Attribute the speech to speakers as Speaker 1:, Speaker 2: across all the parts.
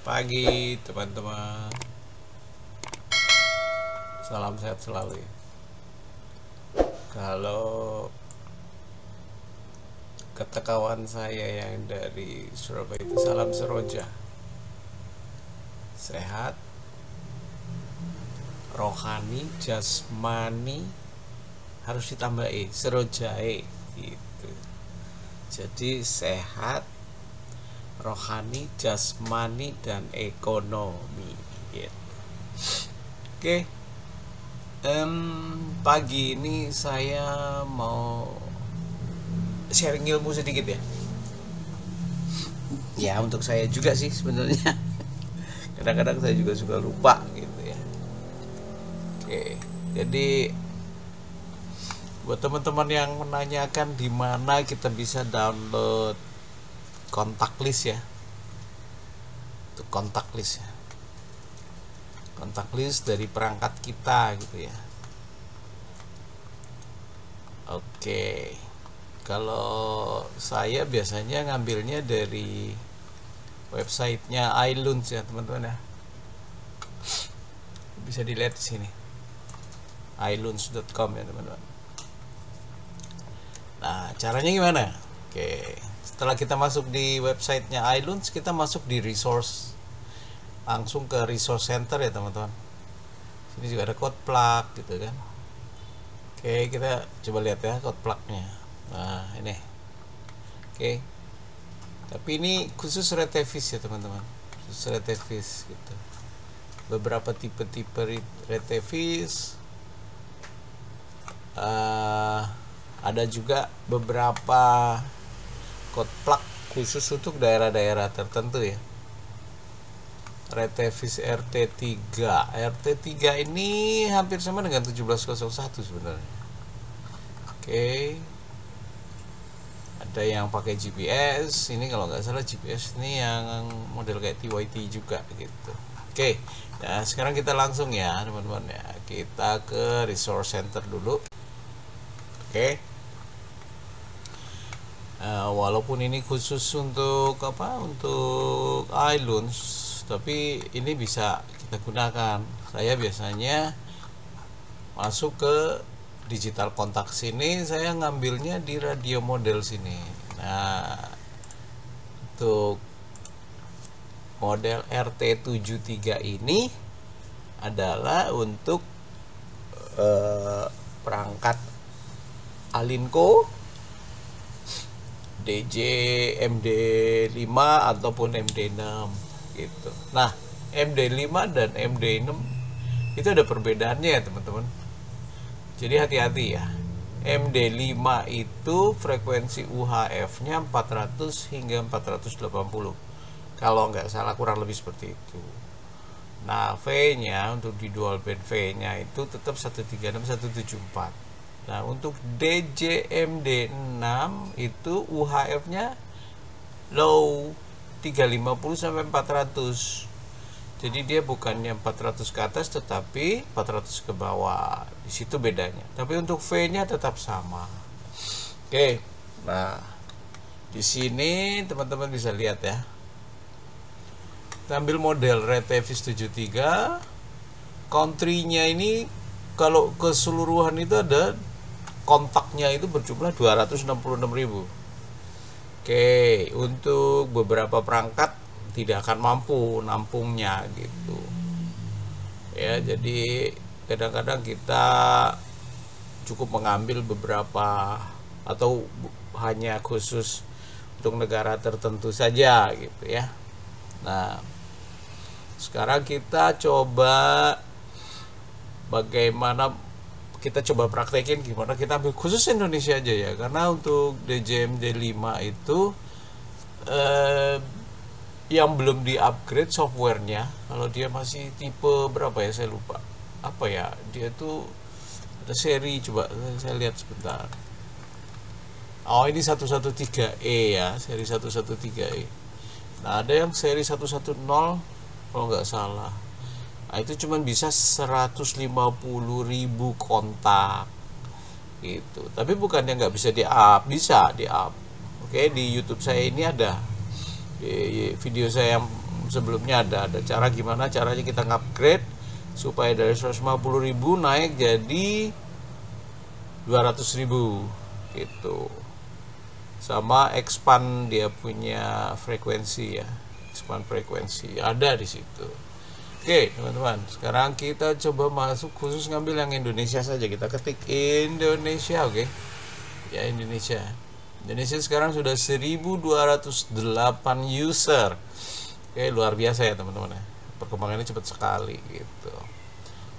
Speaker 1: pagi teman-teman. Salam sehat selalu ya. Kalau kata kawan saya yang dari Surabaya itu salam seroja. Sehat, rohani, jasmani harus ditambah serojae gitu. Jadi sehat, rohani, jasmani, dan ekonomi gitu. Oke. Pagi ini saya mau sharing ilmu sedikit ya. Ya untuk saya juga sih sebenarnya. Kadang-kadang saya juga suka lupa gitu ya. Oke, jadi buat teman-teman yang menanyakan di mana kita bisa download kontak list ya. Itu kontak list ya. Kontak list dari perangkat kita gitu ya. Oke. Kalau saya biasanya ngambilnya dari websitenya iLounge ya teman-teman ya. Bisa dilihat di sini. iLounge.com ya teman-teman. Nah, caranya gimana? Oke. Setelah kita masuk di websitenya iLounge, kita masuk di resource, langsung ke resource center ya teman-teman. Sini juga ada code plug gitu kan. Oke, kita coba lihat ya code plugnya. Nah ini. Oke. Tapi ini khusus Retevis ya teman-teman. Khusus Retevis gitu. Beberapa tipe-tipe Retevis. Ada juga beberapa code plug khusus untuk daerah-daerah tertentu ya. Retevis RT3. RT3 ini hampir sama dengan 1701 sebenarnya. Oke. Ada yang pakai GPS. Ini kalau nggak salah GPS ini yang model kayak TYT juga gitu. Oke. Nah, sekarang kita langsung ya teman-teman ya. Kita ke resource center dulu. Oke. Walaupun ini khusus untuk untuk iLounge, tapi ini bisa kita gunakan. Saya biasanya masuk ke digital kontak sini, saya ngambilnya di radio model sini. Nah, untuk model RT73 ini adalah untuk perangkat Alinco, DJ MD5 ataupun MD6 gitu. Nah, MD5 dan MD6 itu ada perbedaannya ya teman-teman. Jadi hati-hati ya. MD5 itu frekuensi UHF-nya 400 hingga 480. Kalau nggak salah kurang lebih seperti itu. Nah, V-nya untuk di dual band V-nya itu tetap 136 174. Nah, untuk DJMD6 itu UHF-nya low 350 sampai 400. Jadi dia bukannya 400 ke atas tetapi 400 ke bawah. Di situ bedanya. Tapi untuk V-nya tetap sama. Oke. Nah, di sini teman-teman bisa lihat ya. Kita ambil model Retevis 73. Country-nya ini kalau keseluruhan itu ada kontaknya itu berjumlah 266.000. Oke, untuk beberapa perangkat tidak akan mampu nampungnya gitu. Ya, jadi kadang-kadang kita cukup mengambil beberapa atau hanya khusus untuk negara tertentu saja gitu ya. Nah, sekarang kita coba bagaimana kita coba praktekin gimana kita ambil khusus Indonesia aja ya, karena untuk DJMD5 itu yang belum di upgrade softwarenya, kalau dia masih tipe berapa ya saya lupa apa ya, dia tuh ada seri, coba saya lihat sebentar. Oh, ini 113E ya, seri 113E. Nah, ada yang seri 110 kalau nggak salah. Nah, itu cuma bisa 150.000 kontak gitu. Tapi bukannya nggak bisa di-up, bisa di-up. Oke, di YouTube saya ini ada di video saya yang sebelumnya ada cara gimana caranya kita ngupgrade supaya dari 150.000 naik jadi 200.000 gitu. Sama expand dia punya frekuensi ya, expand frekuensi ada di situ. Oke teman-teman, sekarang kita coba masuk khusus ngambil yang Indonesia saja. Kita ketik Indonesia, oke. Ya Indonesia sekarang sudah 1208 user. Oke, luar biasa ya teman-teman ya, perkembangannya cepat sekali gitu.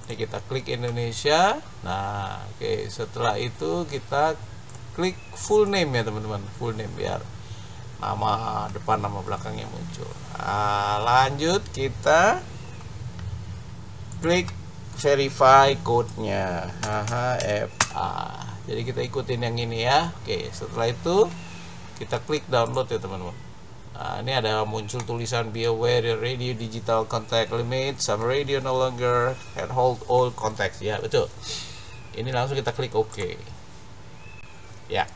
Speaker 1: Ini kita klik Indonesia. Nah oke, setelah itu kita klik full name ya teman-teman, full name biar nama depan nama belakangnya muncul. Nah, lanjut kita klik verify code-nya HHFA. Jadi kita ikutin yang ini ya. Oke, setelah itu kita klik download ya teman-teman. Nah, ini ada muncul tulisan be aware your radio digital contact limit, some radio no longer can hold all contacts. Ya, betul. Ini langsung kita klik OK. Ya.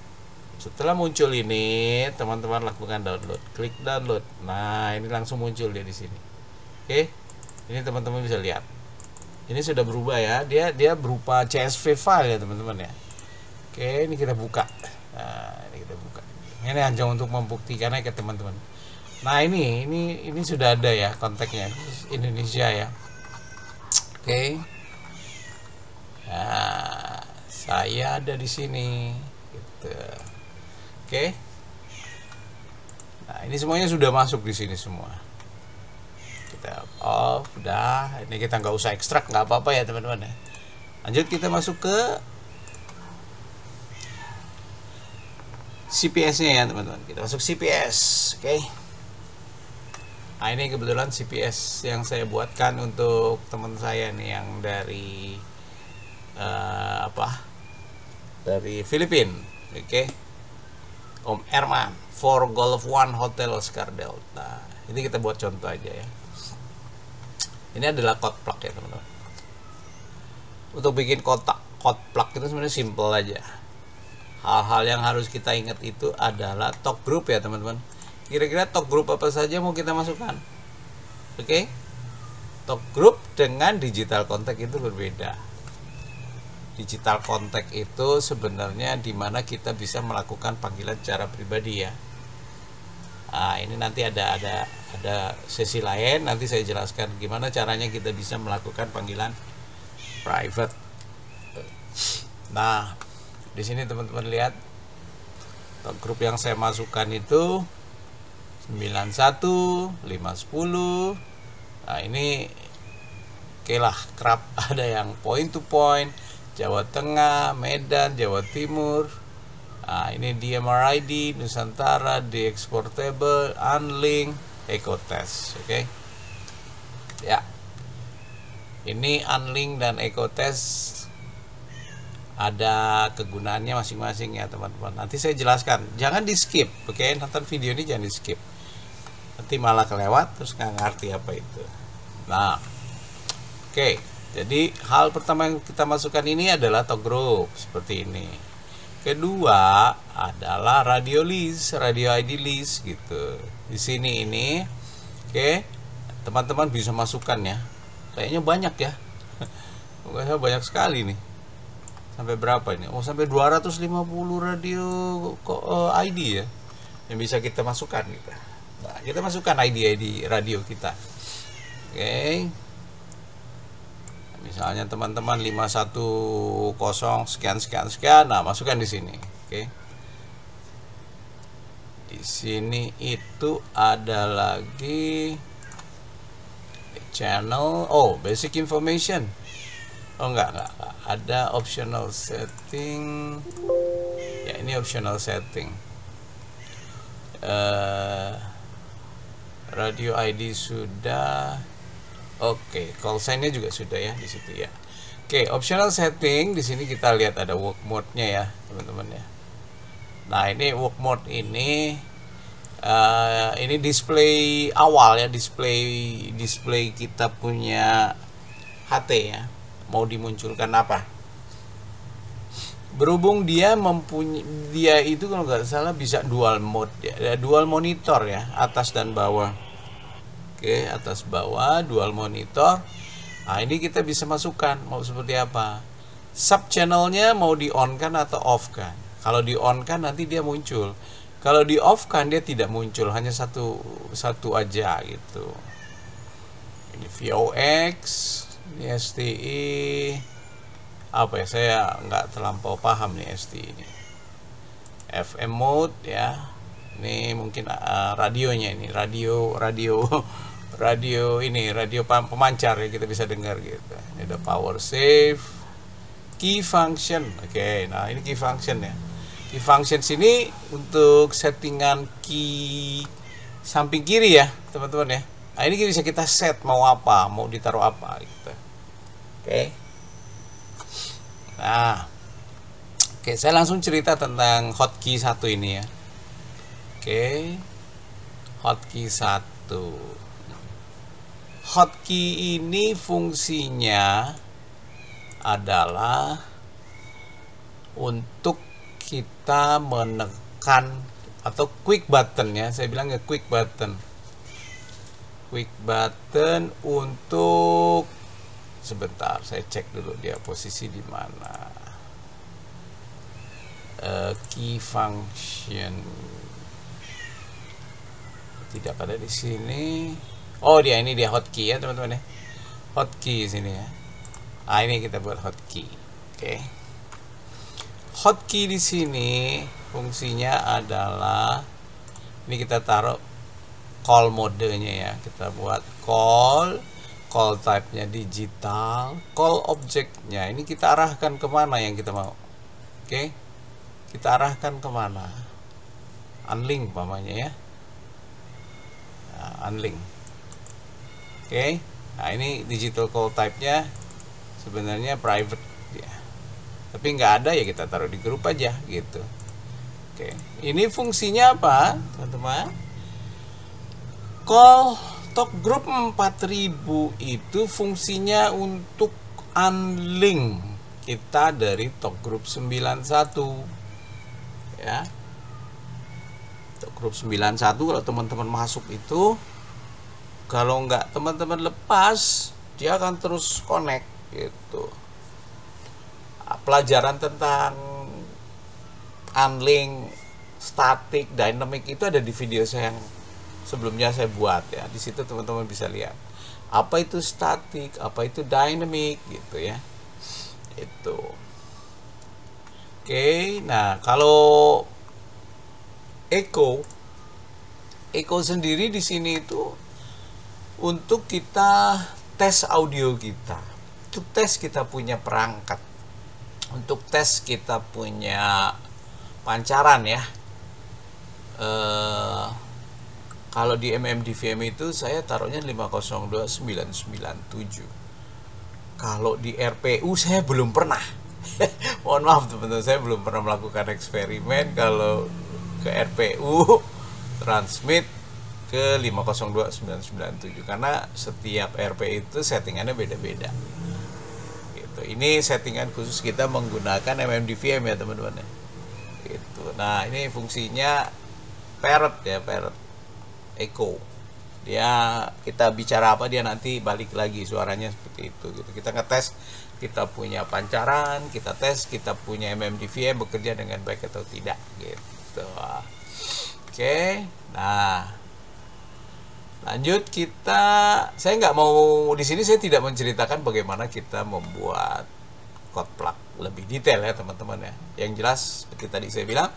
Speaker 1: Setelah muncul ini, teman-teman lakukan download. Klik download. Nah, ini langsung muncul dia di sini. Oke. Ini teman-teman bisa lihat. Ini sudah berubah ya. Dia berupa CSV file ya, teman-teman ya. Oke, ini kita buka. Nah, ini kita buka. Ini hanya untuk membuktikannya ke teman-teman. Nah, ini sudah ada ya kontaknya Indonesia ya. Oke. Nah, saya ada di sini gitu. Oke. Nah, ini semuanya sudah masuk di sini semua. Kita off, udah. Ini kita nggak usah ekstrak, nggak apa-apa ya teman-teman ya. Lanjut kita masuk ke CPS-nya ya teman-teman. Kita masuk CPS, oke. Nah, ini kebetulan CPS yang saya buatkan untuk teman saya nih yang dari dari Filipina, oke. Om Erman, for Golf One Hotel Oscar Delta. Ini kita buat contoh aja ya. Ini adalah code plug ya teman-teman. Untuk bikin code plug itu sebenarnya simple aja. Hal-hal yang harus kita ingat itu adalah talk group ya teman-teman. Kira-kira talk group apa saja mau kita masukkan? Oke. Talk group dengan digital contact itu berbeda. Digital contact itu sebenarnya dimana kita bisa melakukan panggilan secara pribadi ya. Nah, ini nanti ada sesi lain, nanti saya jelaskan gimana caranya kita bisa melakukan panggilan private. Nah, di sini teman-teman lihat grup yang saya masukkan itu 91, 510. Nah, ini oke lah, kerap ada yang point to point, Jawa Tengah, Medan, Jawa Timur. Nah, ini DMRID, Nusantara, DX Portable, Unlink, Ecotest, oke. Ya. Ini Unlink dan Ecotest ada kegunaannya masing-masing ya, teman-teman. Nanti saya jelaskan. Jangan di-skip, oke? Nonton video ini jangan di-skip. Nanti malah kelewat terus nggak ngerti apa itu. Nah, oke. Jadi hal pertama yang kita masukkan ini adalah talk group seperti ini. Kedua adalah radio list, radio ID list gitu. Di sini ini, oke, teman-teman bisa masukkan ya. Kayaknya banyak ya. Banyak sekali nih. Sampai berapa ini? Oh, sampai 250 radio ID ya. Yang bisa kita masukkan gitu. Nah, kita masukkan ID radio kita. Oke. Misalnya teman-teman 510 sekian. Nah, masukkan di sini. Oke. Di sini itu ada lagi channel, basic information. Enggak. Ada optional setting. Ya, ini optional setting. Radio ID sudah. Oke, call sign-nya juga sudah ya di situ ya. Oke, optional setting di sini kita lihat ada work mode-nya ya, teman-teman ya. Nah, ini work mode ini display awal ya, display kita punya HT ya. Mau dimunculkan apa? Berhubung dia itu kalau nggak salah bisa dual mode ya, dual monitor ya, atas dan bawah. Oke, atas bawah dual monitor. Nah, ini kita bisa masukkan mau seperti apa. Sub channelnya mau di on kan atau off kan. Kalau di on kan nanti dia muncul. Kalau di off kan dia tidak muncul, hanya satu aja gitu. Ini VOX, ini STI. Apa ya, saya nggak terlampau paham nih STI ini. FM mode ya. Ini mungkin radionya ini, radio ini, radio pemancar ya, kita bisa dengar gitu. Ini ada power save, key function. Oke, nah ini key function ya. Key function sini untuk settingan key samping kiri ya, teman-teman ya. Nah, ini bisa kita set mau apa, mau ditaruh apa gitu. Oke. Nah, oke, saya langsung cerita tentang hotkey 1 ini ya. Oke, hotkey 1. Hotkey ini fungsinya adalah untuk kita menekan atau quick button ya. Saya bilang ya quick button. Quick button untuk, sebentar saya cek dulu dia posisi di mana. Key function tidak ada di sini. Oh, ini dia hotkey ya teman-teman ya. Hotkey sini ya. Nah, ini kita buat hotkey. Oke. Hotkey di sini fungsinya adalah, ini kita taruh call modenya ya. Kita buat call type-nya digital, call object-nya ini kita arahkan kemana yang kita mau. Oke. Kita arahkan kemana? Unlink pamannya ya. Nah, unlink. Oke. Nah, ini digital call type-nya sebenarnya private ya. Tapi nggak ada ya kita taruh di grup aja gitu. Oke. Ini fungsinya apa, teman-teman? Call talk group 4000 itu fungsinya untuk unlink kita dari talk group 91 ya. Talk group 91 kalau teman-teman masuk itu, kalau nggak teman-teman lepas, dia akan terus connect gitu. Pelajaran tentang unlink, static, dynamic itu ada di video saya yang sebelumnya saya buat ya. Di situ teman-teman bisa lihat apa itu static, apa itu dynamic gitu ya. Itu. Oke, nah kalau echo sendiri di sini itu untuk kita tes audio kita, untuk tes kita punya perangkat, untuk tes kita punya pancaran ya. Kalau di MMDVM itu saya taruhnya 502997. Kalau di RPU saya belum pernah. Mohon maaf teman-teman, saya belum pernah melakukan eksperimen kalau ke RPU transmit ke 502997 karena setiap RP itu settingannya beda-beda. Gitu. Ini settingan khusus kita menggunakan MMDVM ya teman-teman ya. Gitu. Nah, ini fungsinya parrot ya, parrot echo. Dia kita bicara apa dia nanti balik lagi suaranya seperti itu gitu. Kita ngetes kita punya pancaran, kita tes kita punya MMDVM bekerja dengan baik atau tidak gitu. Oke. Nah, lanjut saya nggak mau di sini, saya tidak menceritakan bagaimana kita membuat code plug lebih detail ya teman-teman ya. Yang jelas seperti tadi saya bilang,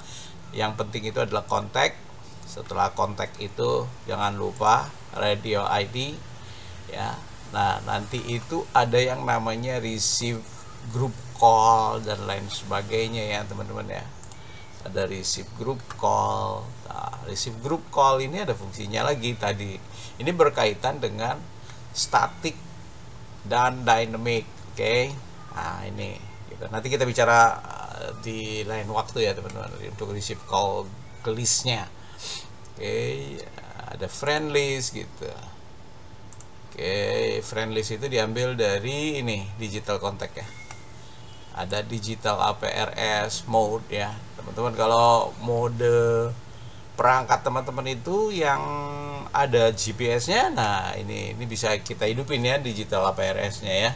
Speaker 1: yang penting itu adalah kontak. Setelah kontak itu jangan lupa radio ID ya. Nah, nanti itu ada yang namanya receive group call dan lain sebagainya ya teman-teman ya. Ada receive group call. Nah, receive group call ini ada fungsinya lagi tadi. Ini berkaitan dengan static dan dynamic. Oke. Nah, ini gitu. Nanti kita bicara di lain waktu ya teman-teman untuk receive call ke listnya. Oke, ada friend list gitu. Oke, friend list itu diambil dari ini digital contact ya. Ada digital APRS mode ya. Teman-teman kalau mode perangkat teman-teman itu yang ada GPS-nya, nah ini bisa kita hidupin ya digital APRS-nya ya.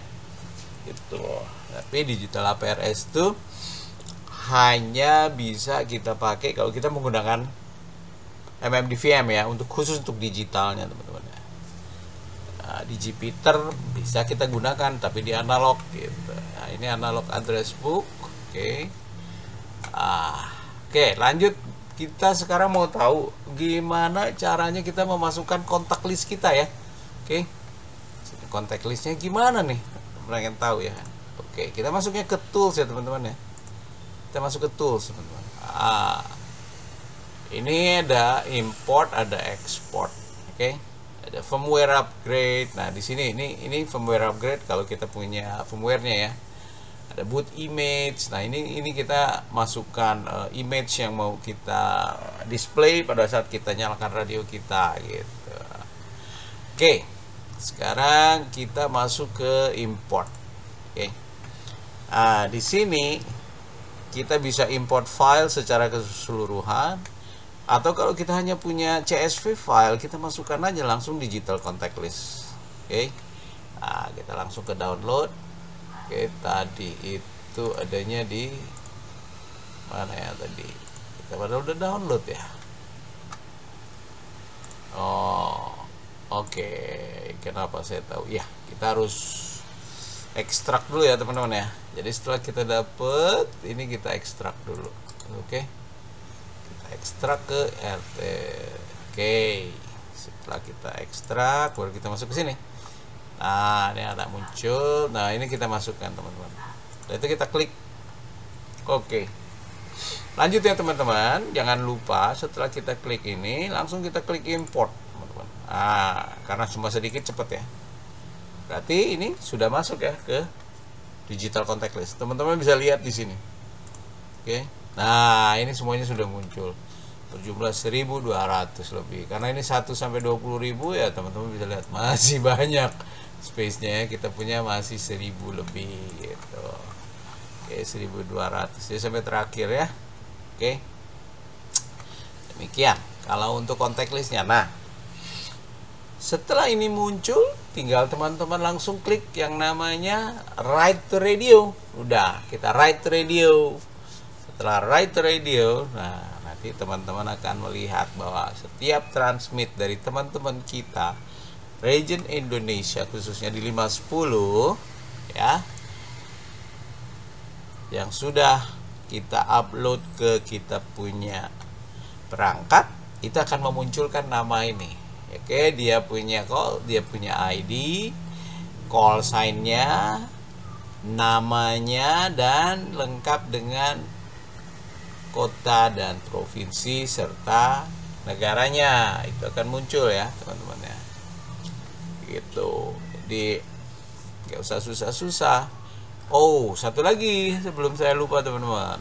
Speaker 1: Gitu. Tapi digital APRS itu hanya bisa kita pakai kalau kita menggunakan MMDVM ya, khusus untuk digitalnya teman-teman. Nah, di Jupyter bisa kita gunakan tapi di analog gitu. Nah, ini analog address book. Oke, lanjut. Kita sekarang mau tahu gimana caranya kita memasukkan kontak list kita ya. Kontak listnya gimana nih? Pengen tahu ya. Kita masuknya ke tools ya teman-teman ya. Kita masuk ke tools teman-teman. Ini ada import, ada export. Ada firmware upgrade. Nah, di sini ini firmware upgrade kalau kita punya firmware-nya ya. Ada boot image. Nah, ini kita masukkan image yang mau kita display pada saat kita nyalakan radio kita gitu. Sekarang kita masuk ke import. Nah, di sini kita bisa import file secara keseluruhan, atau kalau kita hanya punya CSV file, kita masukkan aja langsung digital contact list. Nah, kita langsung ke download. Tadi itu adanya di mana ya tadi? Kita padahal udah download ya. Kenapa saya tahu? Ya, kita harus ekstrak dulu ya teman-teman ya. Jadi setelah kita dapet ini, kita ekstrak dulu. Kita ekstrak ke RT. Setelah kita ekstrak, baru kita masuk ke sini. Nah, ini ada muncul. Nah, ini kita masukkan teman-teman. Nah, itu kita klik. Lanjut ya teman-teman. Jangan lupa setelah kita klik ini, langsung kita klik import teman-teman. Karena cuma sedikit cepet ya. Berarti ini sudah masuk ya ke digital contact list. Teman-teman bisa lihat di sini. Nah, ini semuanya sudah muncul. Berjumlah 1.200 lebih. Karena ini 1 sampai 20.000 ya, teman-teman bisa lihat masih banyak space-nya ya. Kita punya masih 1.000 lebih gitu. 1.200 jadi sampai terakhir ya. Demikian kalau untuk contact list-nya. Nah, setelah ini muncul, tinggal teman-teman langsung klik yang namanya write to radio. Udah, kita write to radio. Setelah write to radio, nah nanti teman-teman akan melihat bahwa setiap transmit dari teman-teman kita region Indonesia, khususnya di 510 ya, yang sudah kita upload ke kita punya perangkat, itu akan memunculkan nama ini. Dia punya call, dia punya ID, call sign-nya, namanya, dan lengkap dengan kota dan provinsi serta negaranya. Itu akan muncul ya teman-teman ya. Gitu. Jadi nggak usah susah-susah. Satu lagi sebelum saya lupa teman-teman.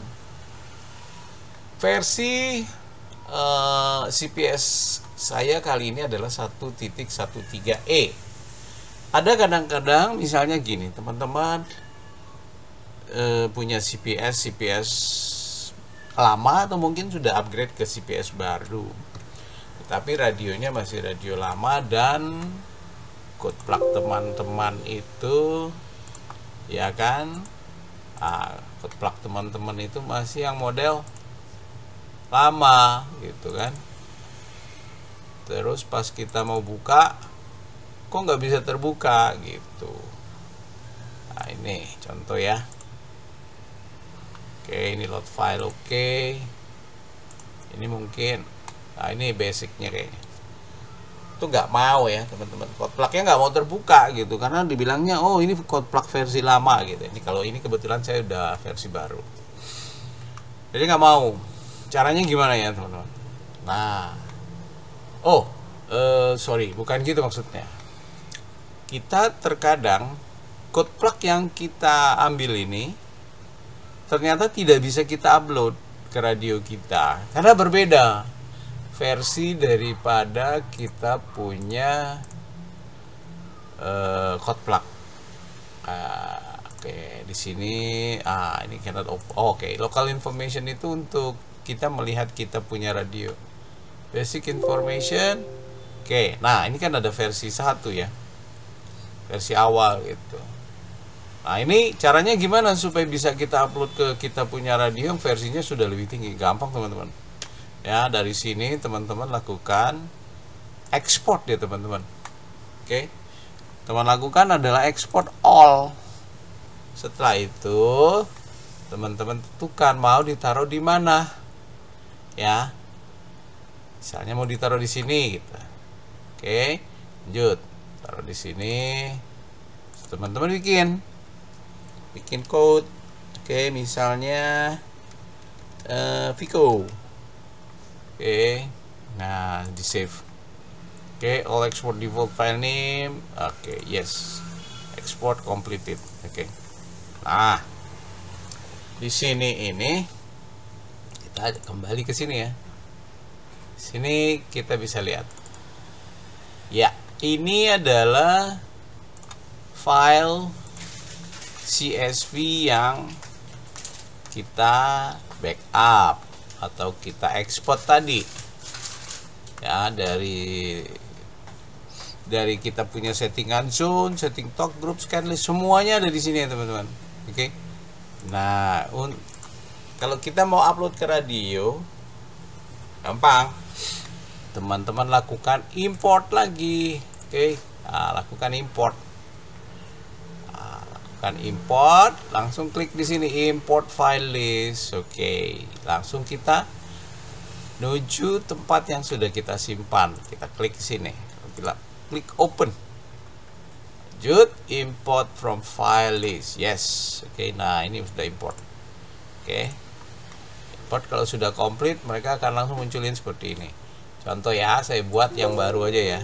Speaker 1: Versi CPS saya kali ini adalah 1.13e. Ada kadang-kadang misalnya gini, teman-teman punya CPS lama atau mungkin sudah upgrade ke CPS baru, tapi radionya masih radio lama dan code plug teman-teman itu ya kan, code plug teman-teman itu masih yang model lama gitu kan. Terus pas kita mau buka, kok nggak bisa terbuka gitu. Nah, ini contoh ya. Ini load file. Ini mungkin, nah ini basicnya kayaknya. Itu nggak mau ya teman-teman. Code plug-nya nggak mau terbuka gitu, karena dibilangnya ini code plug versi lama gitu. Ini kalau ini kebetulan saya udah versi baru. Jadi nggak mau. Caranya gimana ya teman-teman? Nah, sorry, bukan gitu maksudnya. Kita terkadang code plug yang kita ambil ini ternyata tidak bisa kita upload ke radio kita karena berbeda versi daripada kita punya code plug. Di sini ini cannot local information itu untuk kita melihat kita punya radio basic information. Oke, nah ini kan ada versi 1 ya, versi awal gitu. Nah ini caranya gimana supaya bisa kita upload ke kita punya radio yang versinya sudah lebih tinggi? Gampang teman-teman ya. Dari sini teman-teman lakukan export ya teman-teman. Oke, teman lakukan adalah export all. Setelah itu teman-teman tentukan mau ditaruh di mana ya, misalnya mau ditaruh di sini gitu. Oke, lanjut, taruh di sini. Teman-teman bikin code. Oke, misalnya Vico. Oke, nah di save. Oke, all export default file name. Oke, yes, export completed. Oke, nah di sini ini kita kembali ke sini ya. Sini kita bisa lihat. Ya, ini adalah file CSV yang kita backup atau kita ekspor tadi. Ya, dari kita punya settingan zone, setting talk group, scan list, semuanya ada di sini ya teman-teman. Oke. Nah, kalau kita mau upload ke radio, gampang. Teman-teman lakukan import lagi. Oke, nah, lakukan import. Nah, lakukan import, langsung klik di sini import file list. Oke, langsung kita menuju tempat yang sudah kita simpan. Kita klik di sini. Kita klik open. Lanjut, import from file list. Yes. Oke, nah ini sudah import. Oke. Import kalau sudah komplit, mereka akan langsung munculin seperti ini. Contoh ya, saya buat yang baru aja ya.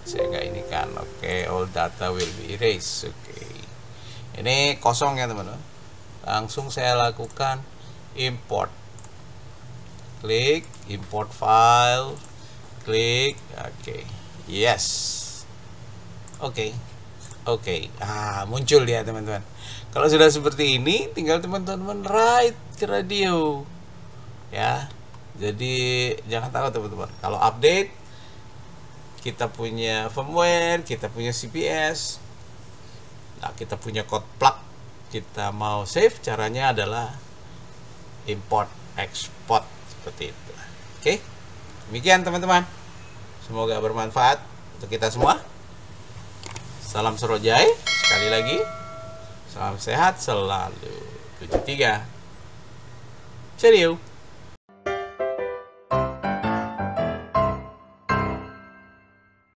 Speaker 1: Saya nggak ini kan. Oke, all data will be erased. Oke. Ini kosong ya teman-teman. Langsung saya lakukan import. Klik import file. Klik. Oke. Yes. Oke. Oke. Ah, muncul ya teman-teman. Kalau sudah seperti ini, tinggal teman-teman write ke radio. Ya. Jadi jangan takut teman-teman. Kalau update, kita punya firmware, kita punya CPS, nah kita punya code plug, kita mau save, caranya adalah import export seperti itu. Oke, demikian teman-teman. Semoga bermanfaat untuk kita semua. Salam Surojai, sekali lagi. Salam sehat selalu. 73. Cheerio.